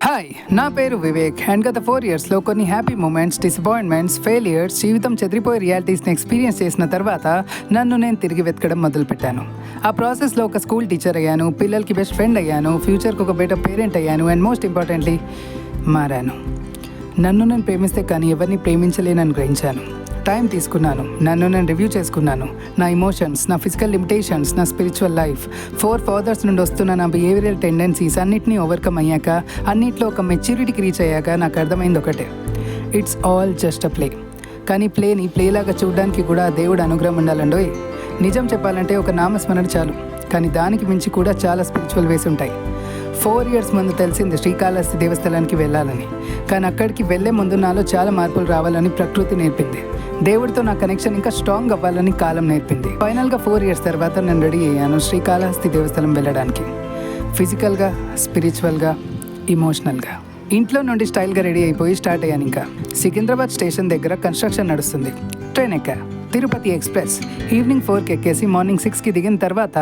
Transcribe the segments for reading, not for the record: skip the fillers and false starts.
Hi, నా పేరు Vivek and గత 4 ఇయర్స్లో కొన్ని హ్యాపీ మూమెంట్స్, డిసప్పాయింట్మెంట్స్, ఫెయిలియర్స్, జీవితం చెదిరిపోయే రియాలిటీస్ని ఎక్స్పీరియన్స్ చేసిన తర్వాత నన్ను నేను తిరిగి వెతకడం మొదలుపెట్టాను. ఆ ప్రాసెస్లో ఒక స్కూల్ టీచర్ అయ్యాను, పిల్లలకి బెస్ట్ ఫ్రెండ్ అయ్యాను, ఫ్యూచర్కి ఒక బెటర్ పేరెంట్ అయ్యాను అండ్ మోస్ట్ ఇంపార్టెంట్లీ మారాను. నన్ను నేను ప్రేమిస్తే కానీ ఎవరిని ప్రేమించలేనని గ్రహించాను. టైం తీసుకున్నాను, నన్ను నేను రివ్యూ చేసుకున్నాను. నా ఇమోషన్స్, నా ఫిజికల్ లిమిటేషన్స్, నా స్పిరిచువల్ లైఫ్, 4 ఫాదర్స్ నుండి వస్తున్న నా బిహేవియరల్ టెండెన్సీస్ అన్నిటినీ ఓవర్కమ్ అయ్యాక, అన్నిట్లో ఒక మెచ్యూరిటీకి రీచ్ అయ్యాక నాకు అర్థమైంది ఒకటే: it's all just a play. కానీ ప్లేని ప్లేలాగా చూడడానికి కూడా దేవుడు అనుగ్రహం ఉండాలండోయ్. నిజం చెప్పాలంటే ఒక నామస్మరణ చాలు, కానీ దానికి మించి కూడా చాలా స్పిరిచువల్ వేస్ ఉంటాయి. 4 ఇయర్స్ ముందు తెలిసింది శ్రీకాళహస్తి దేవస్థలానికి వెళ్ళాలని. కానీ అక్కడికి వెళ్ళే ముందు నాలో చాలా మార్పులు రావాలని ప్రకృతి నేర్పింది. దేవుడితో నా కనెక్షన్ ఇంకా స్ట్రాంగ్ అవ్వాలని కాలం నేర్పింది. ఫైనల్గా 4 ఇయర్స్ తర్వాత నేను రెడీ అయ్యాను శ్రీకాళహస్తి దేవస్థలం వెళ్ళడానికి. ఫిజికల్గా, స్పిరిచువల్గా, ఇమోషనల్గా. ఇంట్లో నుండి స్టైల్గా రెడీ అయిపోయి స్టార్ట్ అయ్యాను. ఇంకా సికింద్రాబాద్ స్టేషన్ దగ్గర కన్స్ట్రక్షన్ నడుస్తుంది. ట్రైన్ ఎక్కా, తిరుపతి ఎక్స్ప్రెస్. ఈవినింగ్ 4కి ఎక్కేసి మార్నింగ్ 6కి దిగిన తర్వాత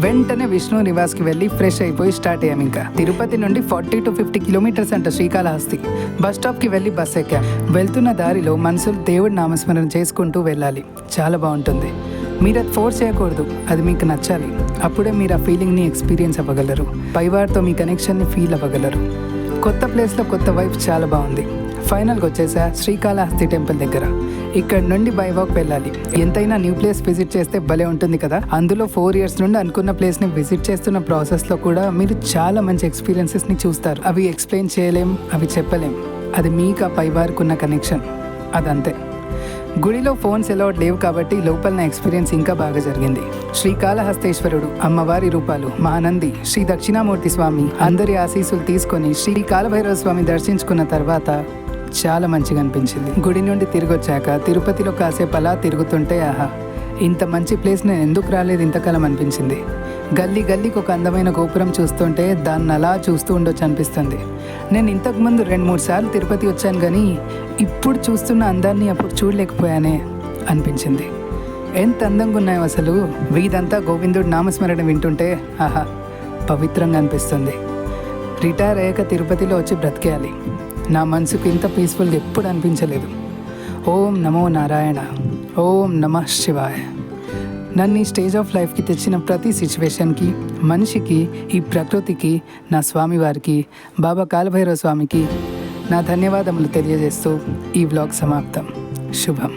వెంటనే విష్ణు నివాస్కి వెళ్ళి ఫ్రెష్ అయిపోయి స్టార్ట్ అయ్యాం. ఇంకా తిరుపతి నుండి 40 to 50 కిలోమీటర్స్ అంట శ్రీకాళహస్తి. బస్ స్టాప్కి వెళ్ళి బస్ ఎక్కాం. వెళ్తున్న దారిలో మనసులు దేవుడి నామస్మరణ చేసుకుంటూ వెళ్ళాలి. చాలా బాగుంటుంది. మీరు అది ఫోర్స్ చేయకూడదు, అది మీకు నచ్చాలి. అప్పుడే మీరు ఆ ఫీలింగ్ని ఎక్స్పీరియన్స్ అవ్వగలరు. పైవారితో మీ కనెక్షన్ని ఫీల్ అవ్వగలరు. కొత్త ప్లేస్లో కొత్త వైఫ్ చాలా బాగుంది. ఫైనల్గా వచ్చేసా శ్రీకాళహస్తి టెంపుల్ దగ్గర. ఇక్కడ నుండి బై వాక్ వెళ్ళాలి. ఎంతైనా న్యూ ప్లేస్ విజిట్ చేస్తే భలే ఉంటుంది కదా. అందులో 4 ఇయర్స్ నుండి అనుకున్న ప్లేస్ని విజిట్ చేస్తున్న ప్రాసెస్లో కూడా మీరు చాలా మంచి ఎక్స్పీరియన్సెస్ని చూస్తారు. అవి ఎక్స్ప్లెయిన్ చేయలేం, అవి చెప్పలేం. అది మీకు ఆ పైవారికి ఉన్న కనెక్షన్, అదంతే. గుడిలో ఫోన్స్ అలౌడ్ లేవు కాబట్టి లోపల నా ఎక్స్పీరియన్స్ ఇంకా బాగా జరిగింది. శ్రీకాళహస్తేశ్వరుడు, అమ్మవారి రూపాలు, మహానంది, శ్రీ దక్షిణామూర్తి స్వామి అందరి ఆశీస్సులు తీసుకొని శ్రీ కాలభైరవ స్వామి దర్శించుకున్న తర్వాత చాలా మంచిగా అనిపించింది. గుడి నుండి తిరిగి వచ్చాక తిరుపతిలో కాసేపు అలా తిరుగుతుంటే ఆహా, ఇంత మంచి ప్లేస్ నేను ఎందుకు రాలేదు ఇంతకాలం అనిపించింది. గల్లీ గల్లీకి ఒక అందమైన గోపురం చూస్తుంటే దాన్ని అలా చూస్తూ ఉండొచ్చు అనిపిస్తుంది. నేను ఇంతకుముందు 2-3 సార్లు తిరుపతి వచ్చాను, కానీ ఇప్పుడు చూస్తున్న అందాన్ని అప్పుడు చూడలేకపోయానే అనిపించింది. ఎంత అందంగా ఉన్నాయో అసలు. వీధంతా గోవిందుడు నామస్మరణ వింటుంటే ఆహా, పవిత్రంగా అనిపిస్తుంది. రిటైర్ అయ్యాక తిరుపతిలో వచ్చి బ్రతికేయాలి. నా మనసుకు ఇంత పీస్ఫుల్గా ఎప్పుడు అనిపించలేదు. ఓం నమో నారాయణ, ఓం నమః శివాయ. నన్ను ఈ స్టేజ్ ఆఫ్ లైఫ్కి తెచ్చిన ప్రతి సిచ్యువేషన్కి, మనిషికి, ఈ ప్రకృతికి, నా స్వామివారికి, బాబా కాలభైరవ స్వామికి నా ధన్యవాదములు తెలియజేస్తూ ఈ వ్లాగ్ సమాప్తం. శుభం.